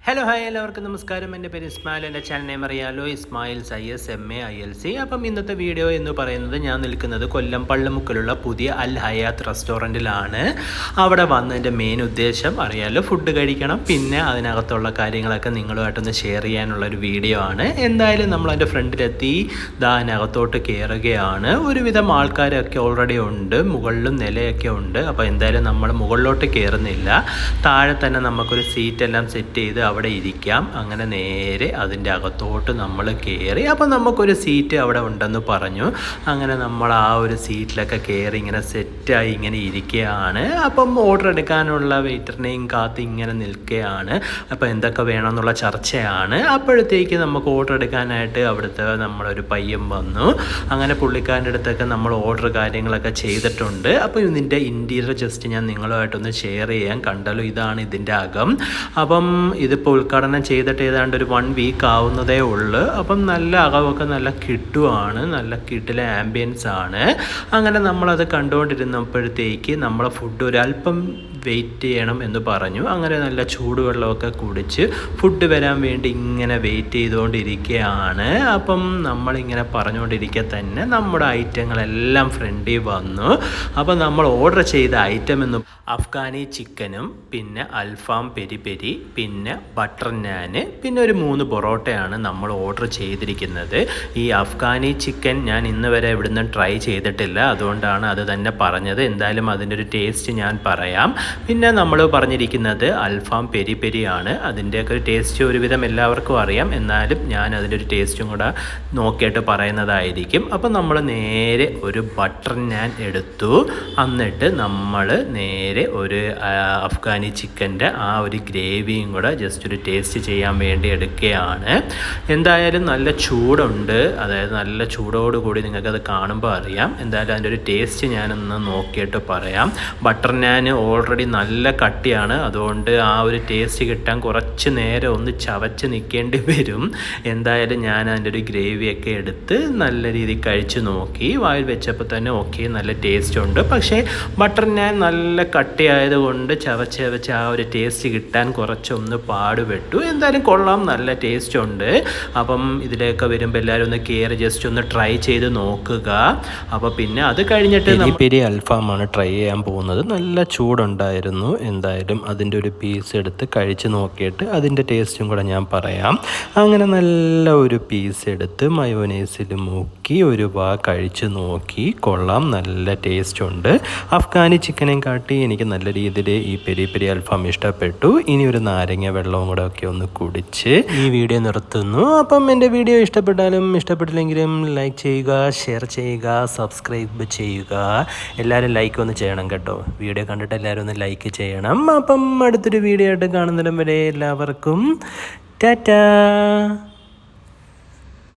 Hello hi എല്ലാവർക്കും നമസ്കാരം. എൻ്റെ പേര് ഇസ്മായിൽ. എൻ്റെ ചാനൽ നെയിം അറിയാലോ, ഇസ്മായിൽസ് ISMAILC. അപ്പം ഇന്നത്തെ വീഡിയോ എന്ന് പറയുന്നത് ഞാൻ നിൽക്കുന്നത് കൊല്ലം പള്ളിമുക്കിലുള്ള പുതിയ അൽ ഹയാത്ത് റെസ്റ്റോറൻറ്റിലാണ്. അവിടെ വന്നതിൻ്റെ മെയിൻ ഉദ്ദേശം അറിയാലോ, ഫുഡ് കഴിക്കണം, പിന്നെ അതിനകത്തുള്ള കാര്യങ്ങളൊക്കെ നിങ്ങളുമായിട്ടൊന്ന് ഷെയർ ചെയ്യാനുള്ളൊരു വീഡിയോ ആണ്. എന്തായാലും നമ്മൾ അതിൻ്റെ ഫ്രണ്ടിലെത്തി അതിനകത്തോട്ട് കയറുകയാണ്. ഒരുവിധം ആൾക്കാരൊക്കെ ഓൾറെഡി ഉണ്ട്, മുകളിലും നിലയൊക്കെ ഉണ്ട്. അപ്പോൾ എന്തായാലും നമ്മൾ മുകളിലോട്ട് കയറുന്നില്ല, താഴെ തന്നെ നമുക്കൊരു സീറ്റെല്ലാം സെറ്റ് ചെയ്ത് അവിടെ ഇരിക്കാം. അങ്ങനെ നേരെ അതിൻ്റെ അകത്തോട്ട് നമ്മൾ കയറി. അപ്പം നമുക്കൊരു സീറ്റ് അവിടെ ഉണ്ടെന്ന് പറഞ്ഞു. അങ്ങനെ നമ്മൾ ആ ഒരു സീറ്റിലൊക്കെ കയറി ഇങ്ങനെ സെറ്റായി ഇങ്ങനെ ഇരിക്കുകയാണ്. അപ്പം ഓർഡർ എടുക്കാനുള്ള വെയിറ്ററിനെയും കാത്ത് ഇങ്ങനെ നിൽക്കുകയാണ്. അപ്പോൾ എന്തൊക്കെ വേണമെന്നുള്ള ചർച്ചയാണ്. അപ്പോഴത്തേക്ക് നമുക്ക് ഓർഡർ എടുക്കാനായിട്ട് അവിടുത്തെ നമ്മളൊരു പയ്യൻ വന്നു. അങ്ങനെ പുള്ളിക്കാരൻ്റെ അടുത്തൊക്കെ നമ്മൾ ഓർഡർ കാര്യങ്ങളൊക്കെ ചെയ്തിട്ടുണ്ട്. അപ്പോൾ ഇതിൻ്റെ ഇൻറ്റീരിയർ ജസ്റ്റ് ഞാൻ നിങ്ങളുമായിട്ടൊന്ന് ഷെയർ ചെയ്യാൻ. കണ്ടല്ലോ, ഇതാണ് ഇതിൻ്റെ അകം. അപ്പം ഇതിപ്പോൾ ഉദ്ഘാടനം ചെയ്തിട്ട് ഏതാണ്ട് ഒരു 1 വീക്ക് ആവുന്നതേ ഉള്ളൂ. അപ്പം നല്ല അകമൊക്കെ നല്ല കിട്ടുവാണ്, നല്ല കിട്ടിലെ ആംബിയൻസ് ആണ്. അങ്ങനെ നമ്മളത് കണ്ടുകൊണ്ടിരുന്നപ്പോഴത്തേക്ക് നമ്മളെ ഫുഡ് ഒരല്പം വെയിറ്റ് ചെയ്യണം എന്ന് പറഞ്ഞു. അങ്ങനെ നല്ല ചൂടുവെള്ളമൊക്കെ കുടിച്ച് ഫുഡ് വരാൻ വേണ്ടി ഇങ്ങനെ വെയിറ്റ് ചെയ്തുകൊണ്ടിരിക്കുകയാണ്. അപ്പം നമ്മളിങ്ങനെ പറഞ്ഞുകൊണ്ടിരിക്കെ തന്നെ നമ്മുടെ ഐറ്റങ്ങളെല്ലാം ഫ്രണ്ടിൽ വന്നു. അപ്പം നമ്മൾ ഓർഡർ ചെയ്ത ഐറ്റം എന്ന് അഫ്ഗാനി ചിക്കനും പിന്നെ അൽഫാം പെരി പെരി പിന്നെ ബട്ടർ നാന് പിന്നെ ഒരു 3 പൊറോട്ടയാണ് നമ്മൾ ഓർഡർ ചെയ്തിരിക്കുന്നത്. ഈ അഫ്ഗാനി ചിക്കൻ ഞാൻ ഇന്ന് വരെ ഇവിടുന്ന് ട്രൈ ചെയ്തിട്ടില്ല, അതുകൊണ്ടാണ് അത് തന്നെ പറഞ്ഞത്. എന്തായാലും അതിൻ്റെ ഒരു ടേസ്റ്റ് ഞാൻ പറയാം. പിന്നെ നമ്മൾ പറഞ്ഞിരിക്കുന്നത് അൽഫാം പെരി പെരിയാണ്. അതിൻ്റെയൊക്കെ ഒരു ടേസ്റ്റ് ഒരുവിധം എല്ലാവർക്കും അറിയാം, എന്നാലും ഞാൻ അതിൻ്റെ ഒരു ടേസ്റ്റും കൂടെ നോക്കിയിട്ട് പറയുന്നതായിരിക്കും. അപ്പം നമ്മൾ നേരെ ഒരു ബട്ടർ നാൻ എടുത്തു. എന്നിട്ട് നമ്മൾ നേരെ ഒരു അഫ്ഗാനി ചിക്കൻ്റെ ആ ഒരു ഗ്രേവിയും കൂടെ ജസ്റ്റ് ഒരു ടേസ്റ്റ് ചെയ്യാൻ വേണ്ടി എടുക്കുകയാണ്. എന്തായാലും നല്ല ചൂടുണ്ട്, അതായത് നല്ല ചൂടോടുകൂടി നിങ്ങൾക്കത് കാണുമ്പോൾ അറിയാം. എന്തായാലും അതിൻ്റെ ഒരു ടേസ്റ്റ് ഞാനൊന്ന് നോക്കിയിട്ട് പറയാം. ബട്ടർ നാൻ ഓൾറെഡി നല്ല കട്ടിയാണ്, അതുകൊണ്ട് ആ ഒരു ടേസ്റ്റ് കിട്ടാൻ കുറച്ച് നേരം ഒന്ന് ചവച്ച് നിൽക്കേണ്ടി വരും. എന്തായാലും ഞാൻ അതിൻ്റെ ഒരു ഗ്രേവിയൊക്കെ എടുത്ത് നല്ല രീതിയിൽ കഴിച്ച് നോക്കി. വായിൽ വെച്ചപ്പോൾ തന്നെ ഓക്കെ, നല്ല ടേസ്റ്റ് ഉണ്ട്. പക്ഷേ ബട്ടർ നാൻ നല്ല കട്ടിയായതുകൊണ്ട് ചവച്ച് ആ ഒരു ടേസ്റ്റ് കിട്ടാൻ കുറച്ചൊന്ന് പാടുപെട്ടു. എന്തായാലും കൊള്ളാം, നല്ല ടേസ്റ്റ് ഉണ്ട്. അപ്പം ഇതിലേക്ക് വരുമ്പോൾ എല്ലാവരും ഒന്ന് കയറി ജസ്റ്റ് ഒന്ന് ട്രൈ ചെയ്ത് നോക്കുക. അപ്പോൾ പിന്നെ അത് കഴിഞ്ഞിട്ട് പെരി അൽഫാമാണ് ട്രൈ ചെയ്യാൻ പോകുന്നത്. നല്ല ചൂടുണ്ടായിരുന്നു. എന്തായാലും അതിൻ്റെ ഒരു പീസ് എടുത്ത് കഴിച്ച് നോക്കിയിട്ട് അതിൻ്റെ ടേസ്റ്റും കൂടെ ഞാൻ പറയാം. അങ്ങനെ നല്ല ഒരു പീസ് എടുത്ത് മയോനൈസിൽ മുക്കി ഒരു കഴിച്ച് നോക്കി. കൊള്ളാം, നല്ല ടേസ്റ്റ് ഉണ്ട്. അഫ്ഗാനി ചിക്കനെയും കാട്ടി എനിക്ക് നല്ല രീതിയിൽ ഈ പെരി പെരി അൽഫാം ഇഷ്ടപ്പെട്ടു. ഇനി ഒരു നാരങ്ങ വെള്ളവും കൂടെ ഒക്കെ ഒന്ന് കുടിച്ച് ഈ വീഡിയോ നിർത്തുന്നു. അപ്പം എൻ്റെ വീഡിയോ ഇഷ്ടപ്പെട്ടാലും ഇഷ്ടപ്പെട്ടില്ലെങ്കിലും ലൈക്ക് ചെയ്യുക, ഷെയർ ചെയ്യുക, സബ്സ്ക്രൈബ് ചെയ്യുക. എല്ലാവരും ലൈക്ക് ഒന്ന് ചെയ്യണം കേട്ടോ. വീഡിയോ കണ്ടിട്ട് എല്ലാവരും ഒന്ന് ലൈക്ക് ചെയ്യണം. അപ്പം അടുത്തൊരു വീഡിയോ ആയിട്ട് കാണുന്നിടം വരെ എല്ലാവർക്കും ടാറ്റാ.